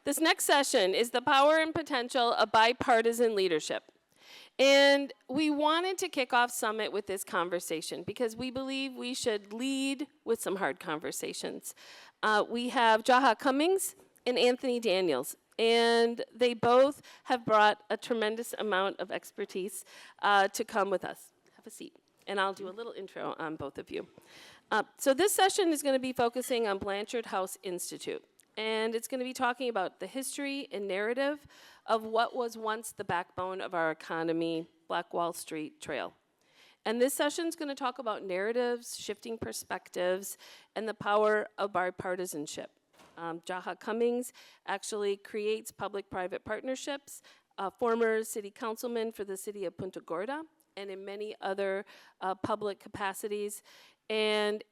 This next session is the power and potential of bipartisan leadership. And we wanted to kick off Summit with this conversation because we believe we should lead with some hard conversations. We have Jaha Cummings and Anthony Daniels, and they both have brought a tremendous amount of expertise to come with us. Have a seat, and I'll do a little intro on both of you. So this session is going to be focusing on Blanchard House Institute, and it's going to be talking about the history and narrative of what was once the backbone of our economy, Black Wall Street Trail. And this session is going to talk about narratives, shifting perspectives, and the power of bipartisanship. Jaha Cummings actually creates public-private partnerships, former city councilman for the city of Punta Gorda, and in many other public capacities. And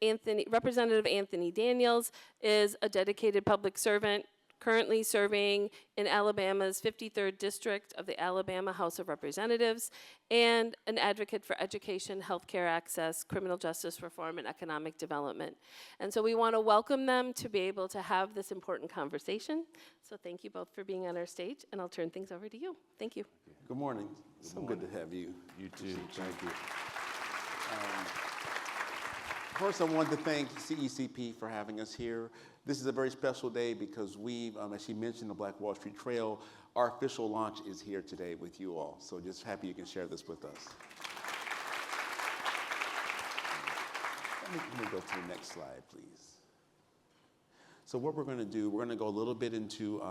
Representative Anthony Daniels is a dedicated public servant, currently serving in Alabama's 53rd District of the Alabama House of Representatives, and an advocate for education, healthcare access, criminal justice reform, and economic development. And so we want to welcome them to be able to have this important conversation. So thank you both for being on our stage, and I'll turn things over to you. Thank you. Good morning. So good to have you. You too. Thank you. First, I wanted to thank CECP for having us here. This is a very special day because we've, as she mentioned, the Black Wall Street Trail, our official launch is here today with you all. So just happy you can share this with us. Let me go to the next slide, please. So what we're going to do, we're going to go a little bit into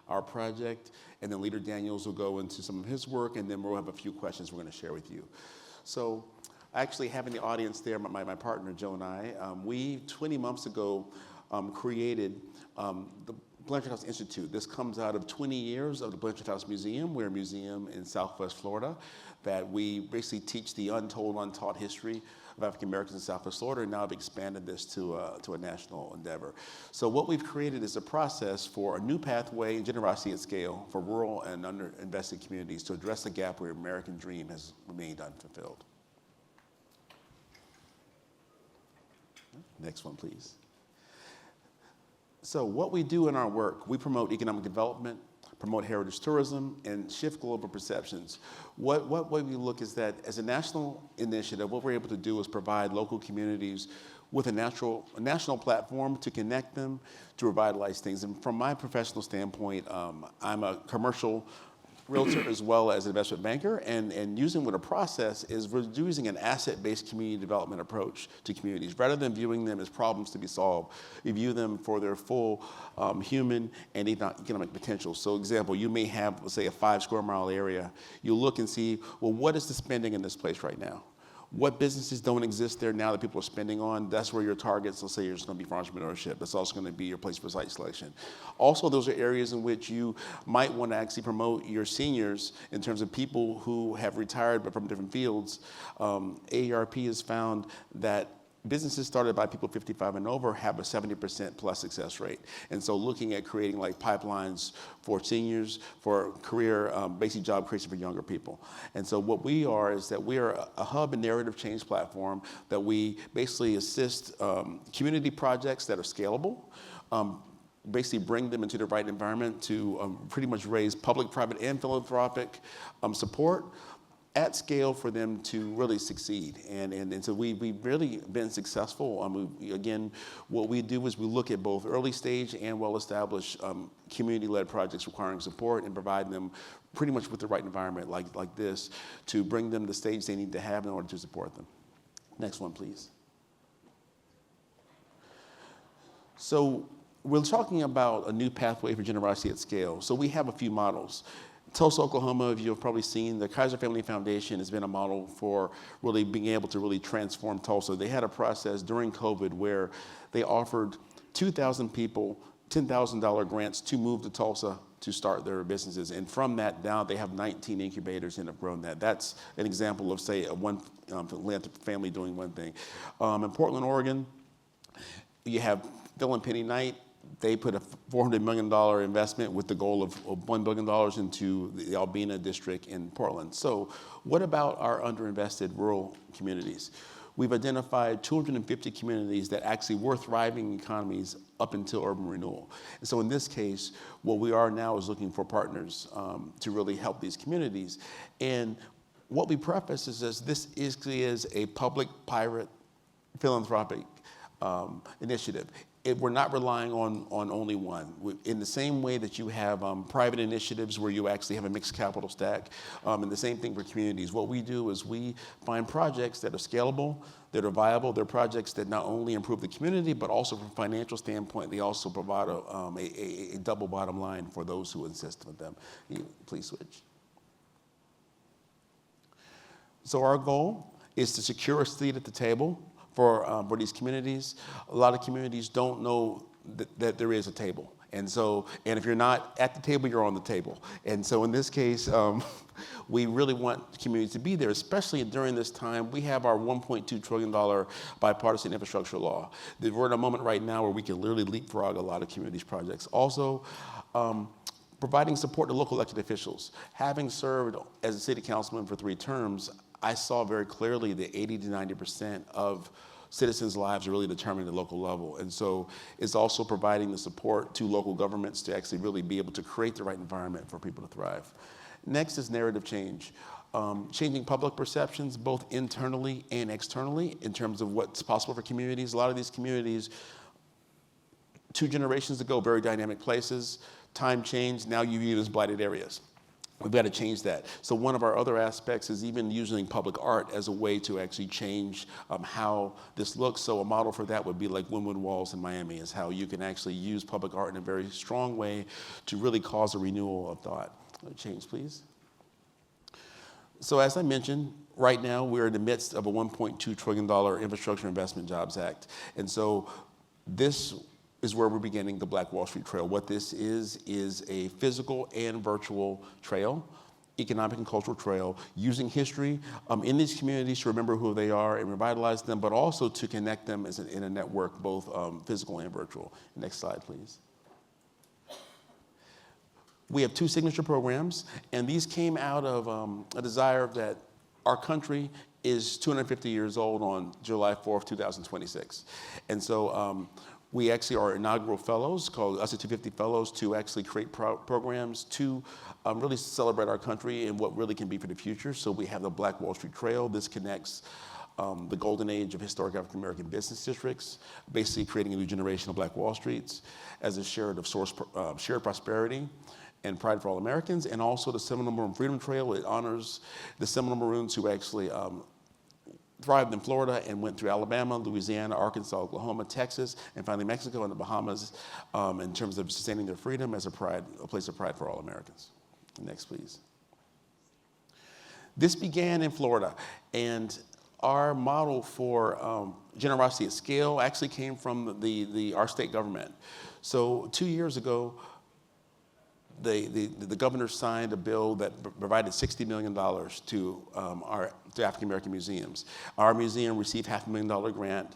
our project, and then Leader Daniels will go into some of his work, and then we'll have a few questions we're going to share with you. So actually having the audience there, my partner Joe and I, we 20 months ago created the Blanchard House Institute. This comes out of 20 years of the Blanchard House Museum. We're a museum in Southwest Florida that we basically teach the untold, untaught history of African Americans in Southwest Florida, and now have expanded this to a national endeavor. So what we've created is a process for a new pathway and generosity at scale for rural and underinvested communities to address the gap where the American dream has remained unfulfilled. Next one, please. So what we do in our work, we promote economic development, promote heritage tourism, and shift global perceptions. What we look is that as a national initiative, what we're able to do is provide local communities with a national platform to connect them, to revitalize things. And from my professional standpoint, I'm a commercial realtor as well as an investment banker, and using what a process is, we're using an asset-based community development approach to communities. Rather than viewing them as problems to be solved, we view them for their full human and economic potential. So example, you may have, let's say, a 5 square mile area. You look and see, well, what is the spending in this place right now? What businesses don't exist there now that people are spending on? That's where your targets, let's say you're just going to be for entrepreneurship. That's also going to be your place for site selection. Also, those are areas in which you might want to actually promote your seniors in terms of people who have retired but from different fields. AARP has found that businesses started by people 55 and over have a 70% plus success rate. And so looking at creating like pipelines for seniors, for career, basic job creation for younger people. And so what we are is that we are a hub and narrative change platform that we basically assist community projects that are scalable, basically bring them into the right environment to pretty much raise public, private, and philanthropic support at scale for them to really succeed. And so we've really been successful. Again, what we do is we look at both early stage and well-established community-led projects requiring support and provide them pretty much with the right environment like this to bring them the stage they need to have in order to support them. Next one, please. So we're talking about a new pathway for generosity at scale. So we have a few models. Tulsa, Oklahoma, you've probably seen, the Kaiser Family Foundation has been a model for really being able to really transform Tulsa. They had a process during COVID where they offered 2,000 people $10,000 grants to move to Tulsa to start their businesses. And from that, now they have 19 incubators and have grown that. That's an example of, say, one philanthropic family doing one thing. In Portland, Oregon, you have Phil and Penny Knight. They put a $400 million investment with the goal of $1 billion into the Albina district in Portland. So what about our underinvested rural communities? We've identified 250 communities that actually were thriving economies up until urban renewal. And so in this case, what we are now is looking for partners to really help these communities. And what we preface is this is a public-private philanthropic initiative. We're not relying on only one. In the same way that you have private initiatives where you actually have a mixed capital stack, and the same thing for communities. What we do is we find projects that are scalable, that are viable. They're projects that not only improve the community, but also from a financial standpoint, they also provide a double bottom line for those who insist on them. Please switch. So our goal is to secure a seat at the table for these communities. A lot of communities don't know that there is a table. And if you're not at the table, you're on the table. And so in this case, we really want communities to be there, especially during this time. We have our $1.2 trillion bipartisan infrastructure law. We're in a moment right now where we can literally leapfrog a lot of communities' projects. Also, providing support to local elected officials. Having served as a city councilman for 3 terms, I saw very clearly that 80 to 90% of citizens' lives are really determined at the local level. And so it's also providing the support to local governments to actually really be able to create the right environment for people to thrive. Next is narrative change. Changing public perceptions, both internally and externally, in terms of what's possible for communities. A lot of these communities, 2 generations ago, very dynamic places. Time changed, now you view it as blighted areas. We've got to change that. So one of our other aspects is even using public art as a way to actually change how this looks. So a model for that would be like Windward Walls in Miami, is how you can actually use public art in a very strong way to really cause a renewal of thought. Change, please. So as I mentioned, right now we're in the midst of a $1.2 trillion Infrastructure Investment Jobs Act. And so this is where we're beginning the Black Wall Street Trail. What this is a physical and virtual trail, economic and cultural trail, using history in these communities to remember who they are and revitalize them, but also to connect them in a network, both physical and virtual. Next slide, please. We have 2 signature programs, and these came out of a desire that our country is 250 years old on July 4th, 2026. And so we actually are inaugural fellows called US 250 Fellows to actually create programs to really celebrate our country and what really can be for the future. So we have the Black Wall Street Trail. This connects the golden age of historic African American business districts, basically creating a new generation of Black Wall Streets as a shared prosperity and pride for all Americans. And also the Seminole Maroon Freedom Trail. It honors the Seminole Maroons who actually thrived in Florida and went through Alabama, Louisiana, Arkansas, Oklahoma, Texas, and finally Mexico and the Bahamas in terms of sustaining their freedom as a place of pride for all Americans. Next, please. This began in Florida, and our model for generosity at scale actually came from our state government. So 2 years ago, the governor signed a bill that provided $60 million to African American museums. Our museum received $500,000 grant,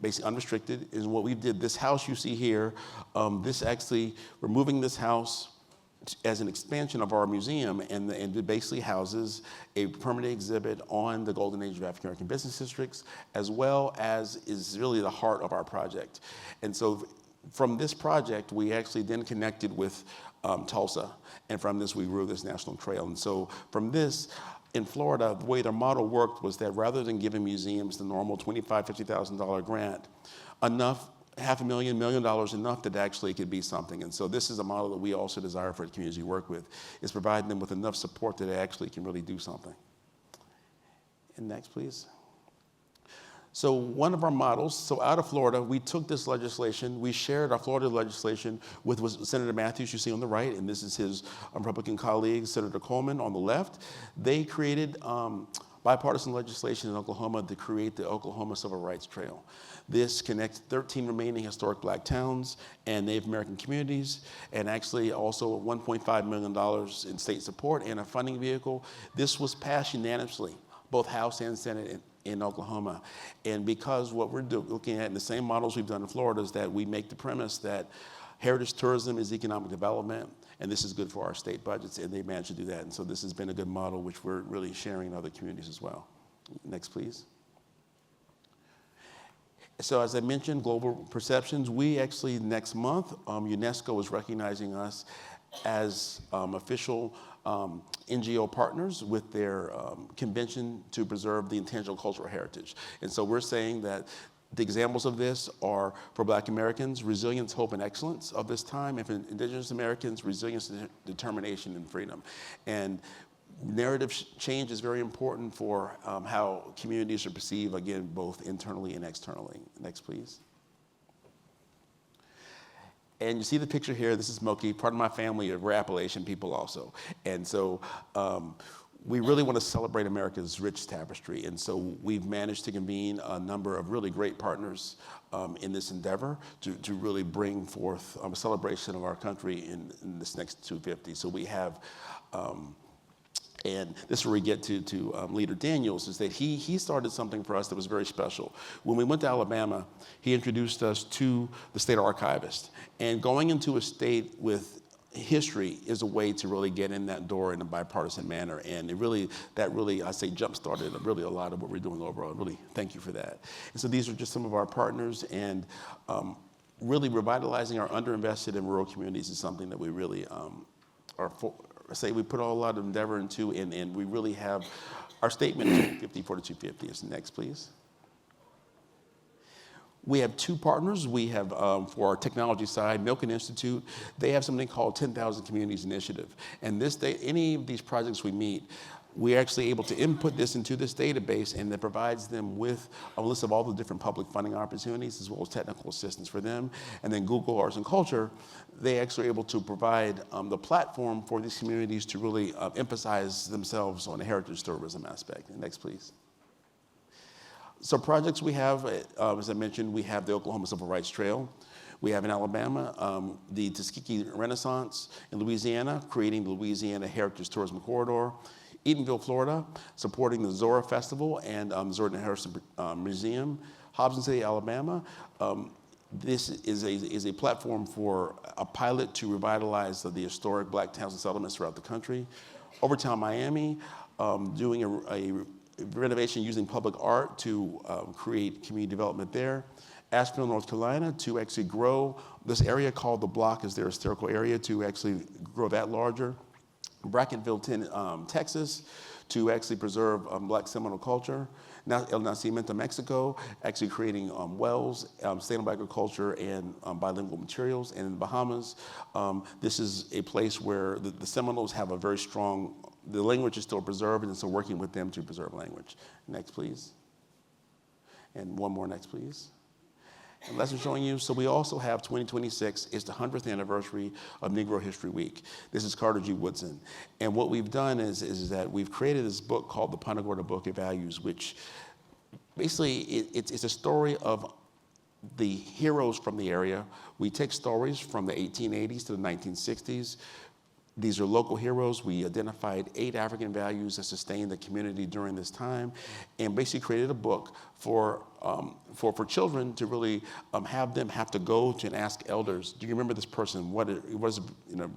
basically unrestricted. And what we did, this house you see here, we're moving this house as an expansion of our museum, and it basically houses a permanent exhibit on the golden age of African American business districts, as well as is really the heart of our project. And so from this project, we actually then connected with Tulsa, and from this we grew this national trail. And so from this, in Florida, the way their model worked was that rather than giving museums the normal $25,000, $50,000 grant, enough, $500,000, $1 million enough that actually could be something. And so this is a model that we also desire for the communities we work with, is providing them with enough support that they actually can really do something. And next, please. So one of our models, so out of Florida, we took this legislation, we shared our Florida legislation with Senator Matthews, you see on the right, and this is his Republican colleague, Senator Coleman, on the left. They created bipartisan legislation in Oklahoma to create the Oklahoma Civil Rights Trail. This connects 13 remaining historic Black towns and Native American communities, and actually also $1.5 million in state support and a funding vehicle. This was passed unanimously, both House and Senate in Oklahoma. And because what we're looking at in the same models we've done in Florida is that we make the premise that heritage tourism is economic development, and this is good for our state budgets, and they managed to do that. And so this has been a good model, which we're really sharing in other communities as well. Next, please. So as I mentioned, global perceptions, we actually next month, UNESCO is recognizing us as official NGO partners with their convention to preserve the intangible cultural heritage. And so we're saying that the examples of this are for Black Americans, resilience, hope, and excellence of this time, and for Indigenous Americans, resilience, determination, and freedom. And narrative change is very important for how communities are perceived, again, both internally and externally. Next, please. And you see the picture here, this is Moki, part of my family, we're Appalachian people also. And so we really want to celebrate America's rich tapestry. And so we've managed to convene a number of really great partners in this endeavor to really bring forth a celebration of our country in this next 250. So we have, and this is where we get to Leader Daniels, is that he started something for us that was very special. When we went to Alabama, he introduced us to the state archivist. And going into a state with history is a way to really get in that door in a bipartisan manner. And that really, I say, jump-started really a lot of what we're doing overall. Really, thank you for that. And so these are just some of our partners, and really revitalizing our underinvested in rural communities is something that we really we put a lot of endeavor into, and we really have our statement 250 for the 250. Next, please. We have two partners. We have, for our technology side, Milken Institute. They have something called 10,000 Communities Initiative. And any of these projects we meet, we're actually able to input this into this database, and that provides them with a list of all the different public funding opportunities as well as technical assistance for them. And then Google Arts and Culture, they actually are able to provide the platform for these communities to really emphasize themselves on the heritage tourism aspect. Next, please. So projects we have, as I mentioned, we have the Oklahoma Civil Rights Trail. We have in Alabama, the Tuskegee Renaissance. In Louisiana, creating the Louisiana Heritage Tourism Corridor. Eatonville, Florida, supporting the Zora Festival and the Zora Neale Hurston Museum. Hobson City, Alabama. This is a platform for a pilot to revitalize the historic Black towns and settlements throughout the country. Overtown, Miami, doing a renovation using public art to create community development there. Asheville, North Carolina, to actually grow this area called the Block is their historical area, to actually grow that larger. Brackenville, Texas, to actually preserve Black Seminole culture. Now, El Nacimiento, Mexico, actually creating wells, sustainable agriculture, and bilingual materials. And in the Bahamas, this is a place where the Seminoles have a very strong, the language is still preserved, and so working with them to preserve language. Next, please. And one more, next, please. And lesson showing you, so we also have 2026 is the 100th anniversary of Negro History Week. This is Carter G. Woodson. And what we've done is that we've created this book called the Punta Gorda Book of Values, which basically it's a story of the heroes from the area. We take stories from the 1880s to the 1960s. These are local heroes. We identified 8 African values that sustained the community during this time, and basically created a book for children to really have them have to go to and ask elders, do you remember this person? What is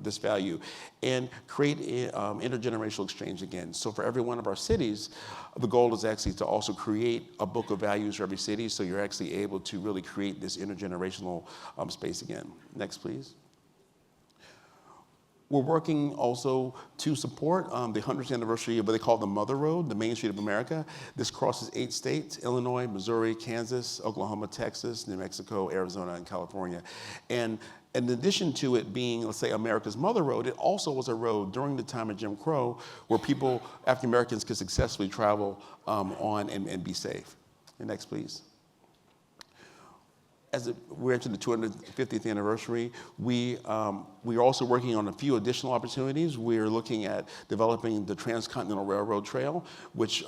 this value? And create intergenerational exchange again. So for every one of our cities, the goal is actually to also create a book of values for every city, so you're actually able to really create this intergenerational space again. Next, please. We're working also to support the 100th anniversary of what they call the Mother Road, the Main Street of America. This crosses 8 states, Illinois, Missouri, Kansas, Oklahoma, Texas, New Mexico, Arizona, and California. And in addition to it being, let's say, America's Mother Road, it also was a road during the time of Jim Crow where people, African Americans, could successfully travel on and be safe. And next, please. As we're entering the 250th anniversary, we are also working on a few additional opportunities. We're looking at developing the Transcontinental Railroad Trail, which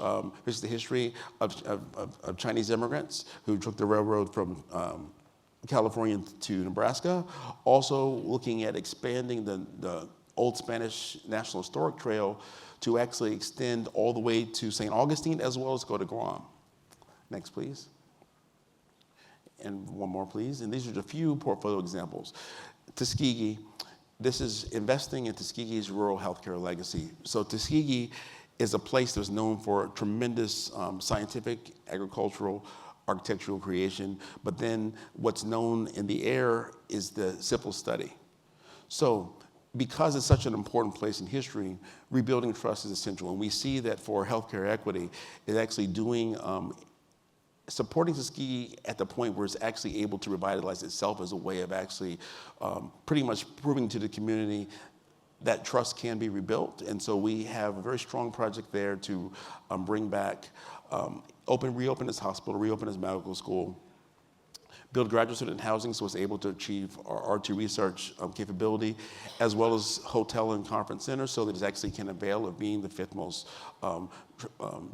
is the history of Chinese immigrants who took the railroad from California to Nebraska. Also looking at expanding the Old Spanish National Historic Trail to actually extend all the way to St. Augustine as well as go to Guam. Next, please. And one more, please. And these are just a few portfolio examples. Tuskegee, this is investing in Tuskegee's rural healthcare legacy. So Tuskegee is a place that's known for tremendous scientific, agricultural architectural creation, but then what's known in the air is the civil study. So because it's such an important place in history, rebuilding trust is essential. And we see that for healthcare equity, it's actually doing, supporting Tuskegee at the point where it's actually able to revitalize itself as a way of actually pretty much proving to the community that trust can be rebuilt. And so we have a very strong project there to bring back, reopen this hospital, reopen this medical school, build graduate student housing so it's able to achieve our R2 research capability, as well as hotel and conference centers so that it actually can avail of being the 5th most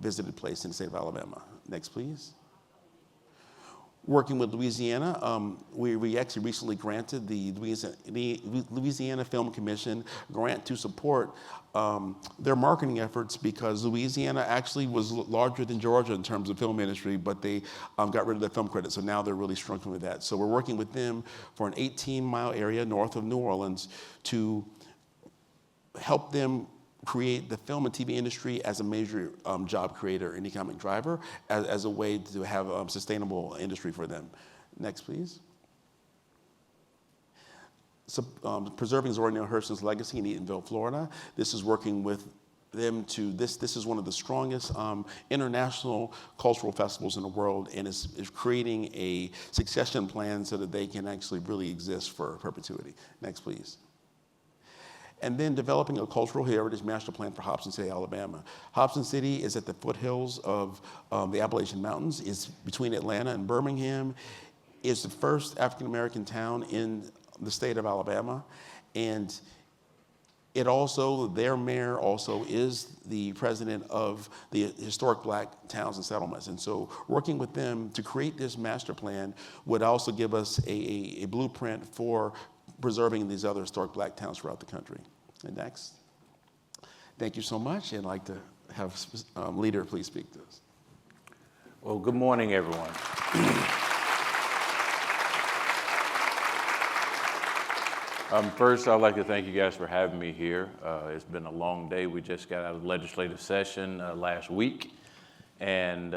visited place in the state of Alabama. Next, please. Working with Louisiana, we actually recently granted the Louisiana Film Commission grant to support their marketing efforts because Louisiana actually was larger than Georgia in terms of film industry, but they got rid of the film credit, so now they're really struggling with that. So we're working with them for an 18-mile area north of New Orleans to help them create the film and TV industry as a major job creator and economic driver, as a way to have a sustainable industry for them. Next, please. So, preserving Zora Neale Hurston's legacy in Eatonville, Florida. This is working with them to, this is one of the strongest international cultural festivals in the world, and is creating a succession plan so that they can actually really exist for perpetuity. Next, please. And then developing a cultural heritage master plan for Hobson City, Alabama. Hobson City is at the foothills of the Appalachian Mountains. It's between Atlanta and Birmingham. It's the first African-American town in the state of Alabama. And it also, their mayor also is the president of the Historic Black Towns and Settlements. And so working with them to create this master plan would also give us a blueprint for preserving these other historic Black towns throughout the country. And next. Thank you so much, and I'd like to have leader please speak to us. Well, good morning, everyone. First, I'd like to thank you guys for having me here. It's been a long day. We just got out of legislative session last week, and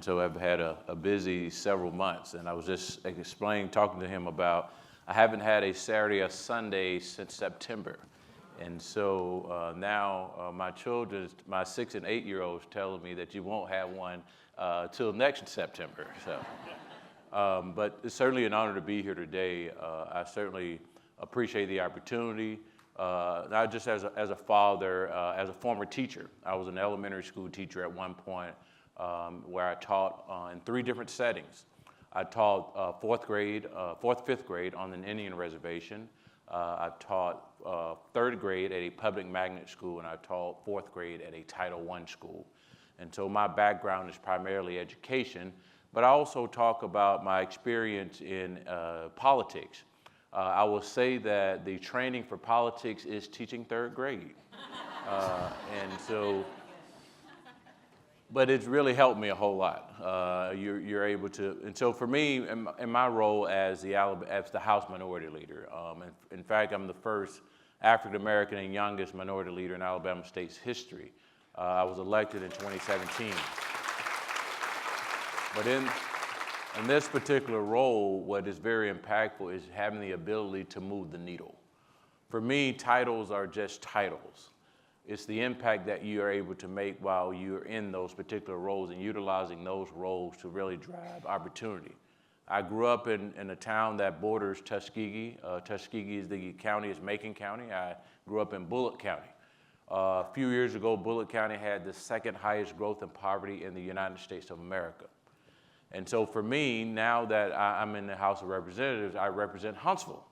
so I've had a busy several months. And I was just talking to him about I haven't had a Saturday or Sunday since September. And so now my children, my 6 and 8-year-olds telling me that you won't have one till next September. So, but it's certainly an honor to be here today. I certainly appreciate the opportunity, not just as a father, as a former teacher. I was an elementary school teacher at one point where I taught in 3 different settings. I taught 4th, 5th grade on an Indian reservation. I taught 3rd grade at a public magnet school, and I taught 4th grade at a Title I school. And so my background is primarily education, but I also talk about my experience in politics. I will say that the training for politics is teaching 3rd grade. And so, but it's really helped me a whole lot. You're able to, and so for me, in my role as the House Minority Leader, in fact, I'm the first African American and youngest minority leader in Alabama State's history. I was elected in 2017. But in this particular role, what is very impactful is having the ability to move the needle. For me, titles are just titles. It's the impact that you are able to make while you're in those particular roles and utilizing those roles to really drive opportunity. I grew up in a town that borders Tuskegee. Tuskegee is the county, is Macon County. I grew up in Bullock County. A few years ago, Bullock County had the 2nd highest growth in poverty in the United States of America. And so for me, now that I'm in the House of Representatives, I represent Huntsville,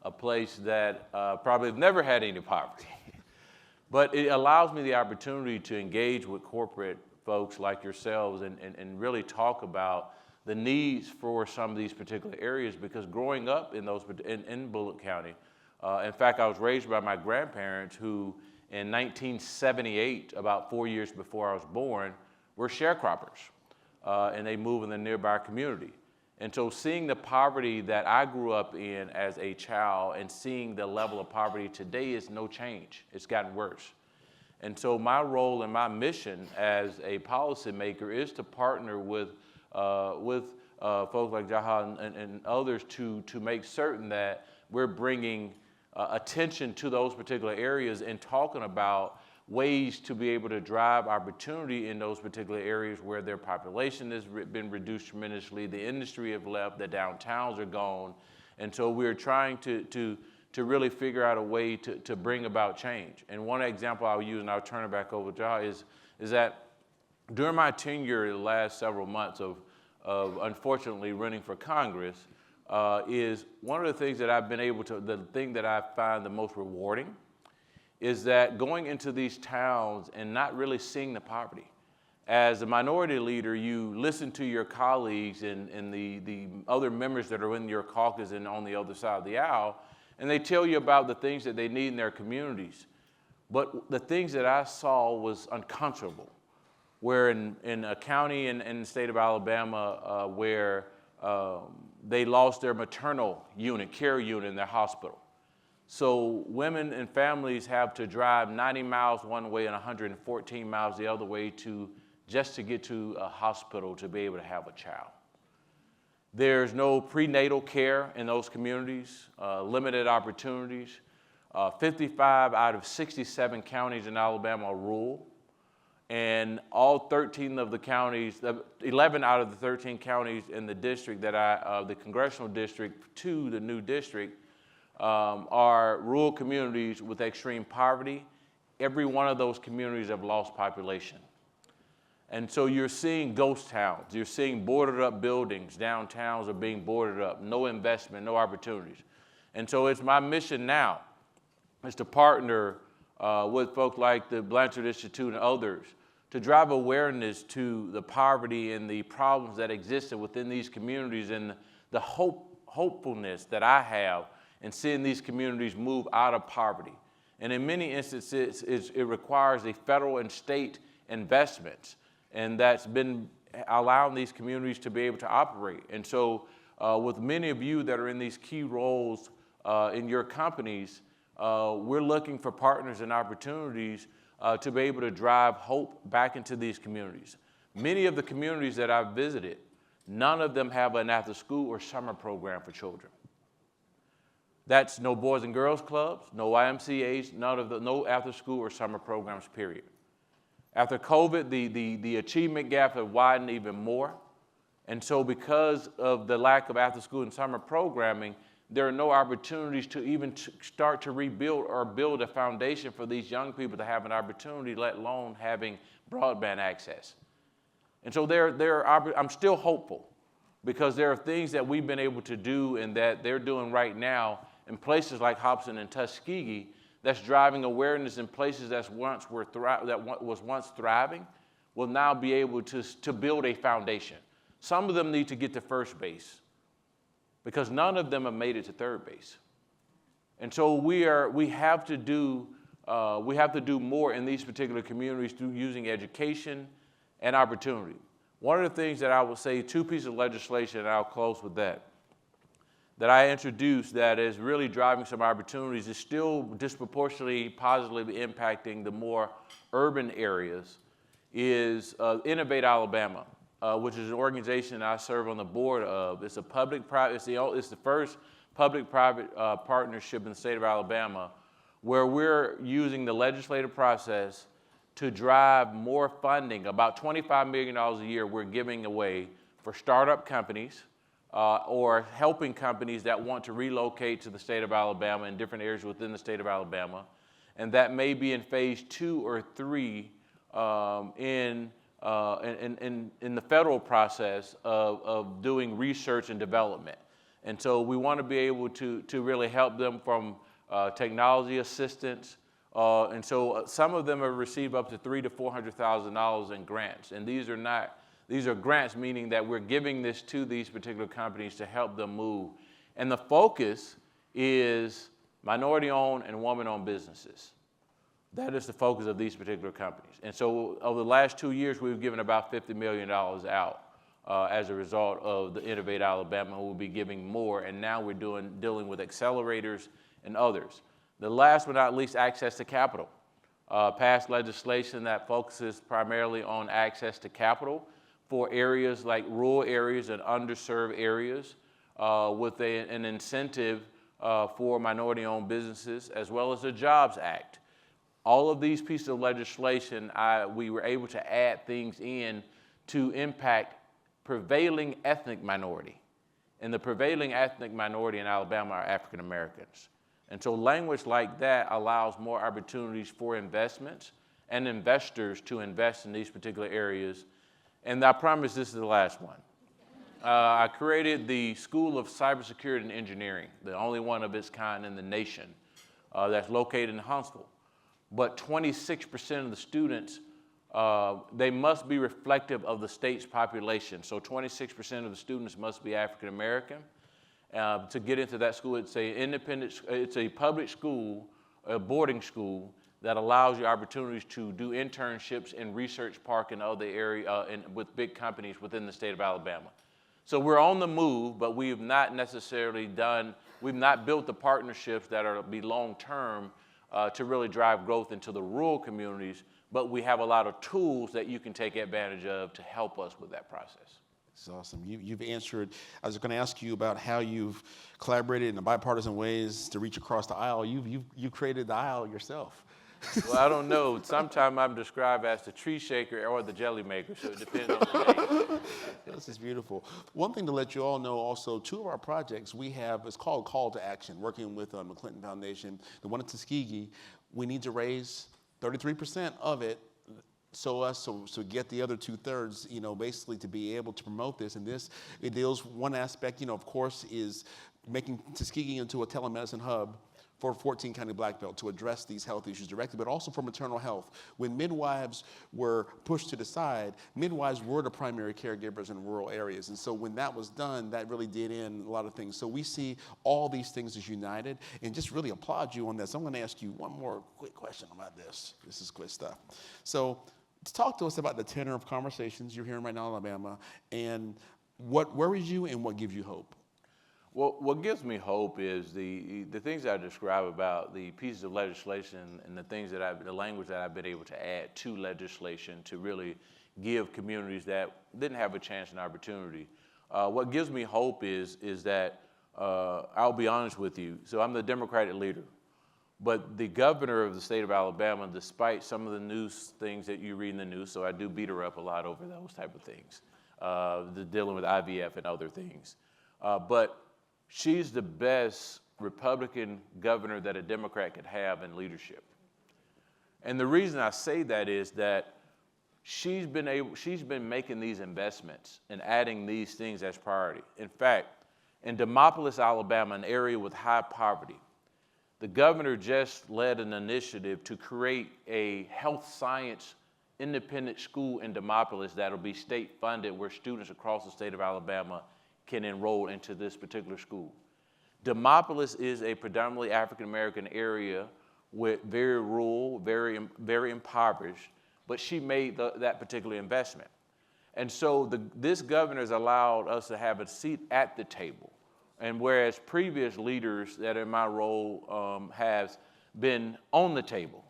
a place that probably never had any poverty. But it allows me the opportunity to engage with corporate folks like yourselves and really talk about the needs for some of these particular areas, because growing up in Bullock County, in fact, I was raised by my grandparents who in 1978, about 4 years before I was born, were sharecroppers, and they moved in the nearby community. And so seeing the poverty that I grew up in as a child and seeing the level of poverty today is no change. It's gotten worse. And so my role and my mission as a policymaker is to partner with folks like Jaha and others to make certain that we're bringing attention to those particular areas and talking about ways to be able to drive opportunity in those particular areas where their population has been reduced tremendously, the industry have left, the downtowns are gone. And so we're trying to really figure out a way to bring about change. And one example I'll use, and I'll turn it back over to Jaha, is that during my tenure the last several months of unfortunately running for Congress, is one of the things that I've been able to, the thing that I find the most rewarding is that going into these towns and not really seeing the poverty. As a minority leader, you listen to your colleagues and the other members that are in your caucus and on the other side of the aisle, and they tell you about the things that they need in their communities. But the things that I saw was uncomfortable, where in a county in the state of Alabama where they lost their maternal unit, care unit in their hospital. So women and families have to drive 90 miles one way and 114 miles the other way just to get to a hospital to be able to have a child. There's no prenatal care in those communities, limited opportunities. 55 out of 67 counties in Alabama are rural. And all 13 of the counties, 11 out of the 13 counties in the district the congressional district to the new district, are rural communities with extreme poverty. Every one of those communities have lost population. And so you're seeing ghost towns. You're seeing boarded up buildings. Downtowns are being boarded up. No investment, no opportunities. And so it's my mission now is to partner with folks like the Blanchard Institute and others to drive awareness to the poverty and the problems that existed within these communities and the hopefulness that I have in seeing these communities move out of poverty. And in many instances, it requires a federal and state investments, and that's been allowing these communities to be able to operate. And so with many of you that are in these key roles in your companies, we're looking for partners and opportunities to be able to drive hope back into these communities. Many of the communities that I've visited, none of them have an after-school or summer program for children. That's no Boys and Girls Clubs, no YMCAs, no after-school or summer programs, period. After COVID, the achievement gap have widened even more. And so because of the lack of after-school and summer programming, there are no opportunities to even start to rebuild or build a foundation for these young people to have an opportunity, let alone having broadband access. And so I'm still hopeful because there are things that we've been able to do and that they're doing right now in places like Hobson and Tuskegee that's driving awareness in places that was once thriving will now be able to build a foundation. Some of them need to get to first base, because none of them have made it to third base. And so we have to do more in these particular communities through using education and opportunity. One of the things that I will say, two pieces of legislation, and I'll close with that I introduced that is really driving some opportunities, is still disproportionately positively impacting the more urban areas, is Innovate Alabama. Which is an organization I serve on the board of. It's a public-private, it's the first public-private partnership in the state of Alabama where we're using the legislative process to drive more funding. About $25 million a year we're giving away for startup companies or helping companies that want to relocate to the state of Alabama in different areas within the state of Alabama. And that may be in phase 2 or 3 in the federal process of doing research and development. And so we want to be able to really help them from technology assistance. And so some of them have received up to $300,000 to $400,000 in grants. And these are grants, meaning that we're giving this to these particular companies to help them move. And the focus is minority-owned and woman-owned businesses. That is the focus of these particular companies. And so over the last 2 years, we've given about $50 million out as a result of the Innovate Alabama. We'll be giving more, and now we're dealing with accelerators and others. The last but not least, access to capital. Passed legislation that focuses primarily on access to capital for areas like rural areas and underserved areas with an incentive for minority-owned businesses, as well as the Jobs Act. All of these pieces of legislation, we were able to add things in to impact prevailing ethnic minority. And the prevailing ethnic minority in Alabama are African Americans. And so language like that allows more opportunities for investments and investors to invest in these particular areas. And I promise this is the last one. I created the School of Cybersecurity and Engineering, the only one of its kind in the nation, that's located in Huntsville. But 26% of the students, they must be reflective of the state's population. So 26% of the students must be African American. To get into that school, it's a public school, a boarding school that allows you opportunities to do internships in Research Park and other areas with big companies within the state of Alabama. So we're on the move, but we've not built the partnerships that be long-term to really drive growth into the rural communities, but we have a lot of tools that you can take advantage of to help us with that process. That's awesome. You've answered. I was going to ask you about how you've collaborated in bipartisan ways to reach across the aisle. You created the aisle yourself. Well, I don't know. Sometimes I'm described as the tree shaker or the jelly maker, so it depends on the day. This is beautiful. One thing to let you all know also, two of our projects we have is called Call to Action, working with the Clinton Foundation. The one at Tuskegee, we need to raise 33% of it so get the other 2/3, basically to be able to promote this. And it deals, one aspect, of course, is making Tuskegee into a telemedicine hub for 14 County Black Belt to address these health issues directly, but also for maternal health. When midwives were pushed to the side, midwives were the primary caregivers in rural areas. And so when that was done, that really did end a lot of things. So we see all these things as united, and just really applaud you on this. I'm going to ask you one more quick question about this. This is good stuff. So talk to us about the tenor of conversations you're hearing right now in Alabama, and what worries you and what gives you hope? Well, what gives me hope is the things I describe about the pieces of legislation and the language that I've been able to add to legislation to really give communities that didn't have a chance and opportunity. What gives me hope is that I'll be honest with you. So I'm the Democratic leader, but the governor of the state of Alabama, despite some of the news things that you read in the news, so I do beat her up a lot over those type of things, dealing with IVF and other things, but she's the best Republican governor that a Democrat could have in leadership. And the reason I say that is that she's been making these investments and adding these things as priority. In fact, in Demopolis, Alabama, an area with high poverty, the governor just led an initiative to create a health science independent school in Demopolis that'll be state funded, where students across the state of Alabama can enroll into this particular school. Demopolis is a predominantly African-American area with very rural, very, very impoverished, but she made that particular investment. And so this governor has allowed us to have a seat at the table. And whereas previous leaders that are in my role has been on the table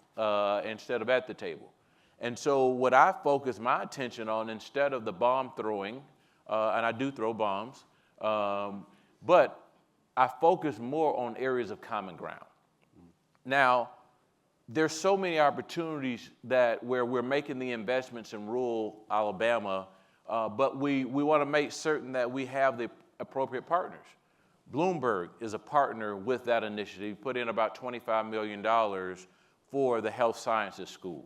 instead of at the table. And so what I focus my attention on, instead of the bomb throwing, and I do throw bombs, but I focus more on areas of common ground. Now, there's so many opportunities where we're making the investments in rural Alabama, but we want to make certain that we have the appropriate partners. Bloomberg is a partner with that initiative, put in about $25 million for the health sciences school.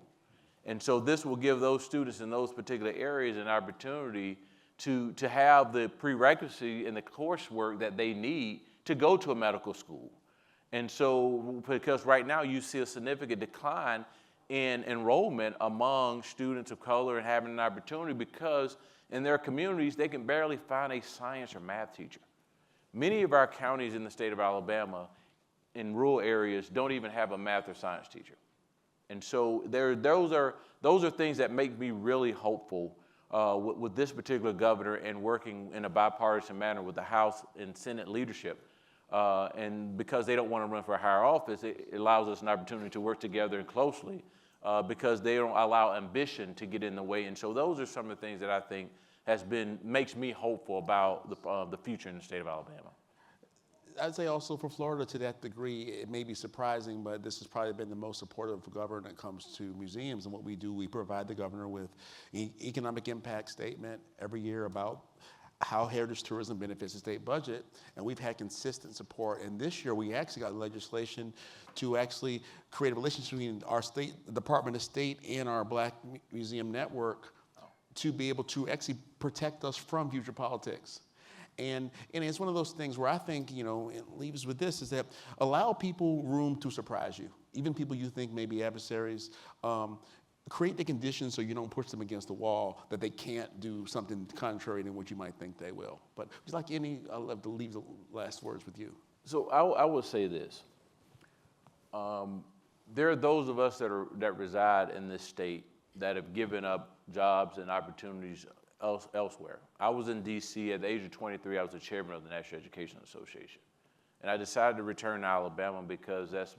And so this will give those students in those particular areas an opportunity to have the prerequisite and the coursework that they need to go to a medical school. And so, because right now you see a significant decline in enrollment among students of color and having an opportunity, because in their communities they can barely find a science or math teacher. Many of our counties in the state of Alabama in rural areas don't even have a math or science teacher. And so those are things that make me really hopeful with this particular governor and working in a bipartisan manner with the House and Senate leadership. And because they don't want to run for a higher office, it allows us an opportunity to work together and closely because they don't allow ambition to get in the way. And so those are some of the things that I think makes me hopeful about the future in the state of Alabama. I'd say also for Florida, to that degree, it may be surprising, but this has probably been the most supportive governor when it comes to museums. And what we do, we provide the governor with an economic impact statement every year about how heritage tourism benefits the state budget. And we've had consistent support. And this year, we actually got legislation to actually create a relationship between our state, the Department of State, and our Black Museum Network to be able to actually protect us from future politics. And it's one of those things where I think, you know, it leaves with this, is that allow people room to surprise you, even people you think may be adversaries. Create the conditions so you don't push them against the wall, that they can't do something contrary to what you might think they will. But just like I'd love to leave the last words with you. So I will say this. There are those of us that reside in this state that have given up jobs and opportunities elsewhere. I was in D.C. at the age of 23. I was the chairman of the National Education Association, and I decided to return to Alabama because that's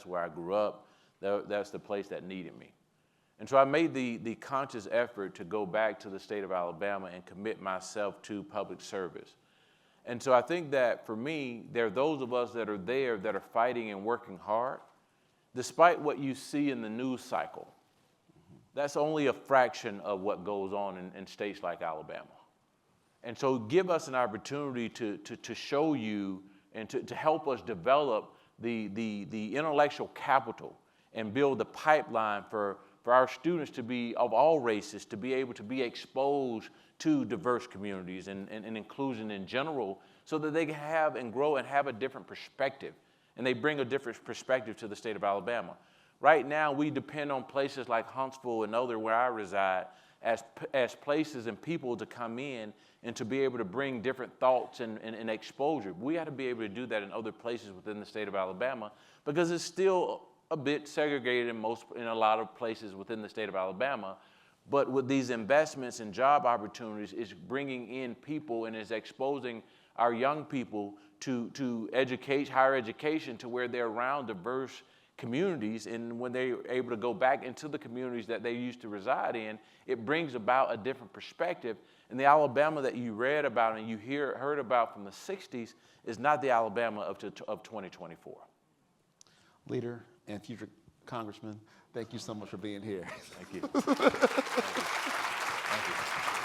where I grew up. That's the place that needed me, and so I made the conscious effort to go back to the state of Alabama and commit myself to public service. And so I think that for me, there are those of us that are there that are fighting and working hard, despite what you see in the news cycle. That's only a fraction of what goes on in states like Alabama. And so give us an opportunity to show you and to help us develop the intellectual capital and build the pipeline for our students to be of all races, to be able to be exposed to diverse communities and inclusion in general, so that they can have and grow and have a different perspective. And they bring a different perspective to the state of Alabama. Right now, we depend on places like Huntsville and other where I reside as places and people to come in and to be able to bring different thoughts and exposure. We got to be able to do that in other places within the state of Alabama, because it's still a bit segregated in a lot of places within the state of Alabama. But with these investments and job opportunities, it's bringing in people and is exposing our young people to higher education, to where they're around diverse communities, and when they're able to go back into the communities that they used to reside in, it brings about a different perspective. And the Alabama that you read about and you heard about from the 60s is not the Alabama of 2024. Leader and future Congressman, thank you so much for being here. Thank you. Thank you. Thank you.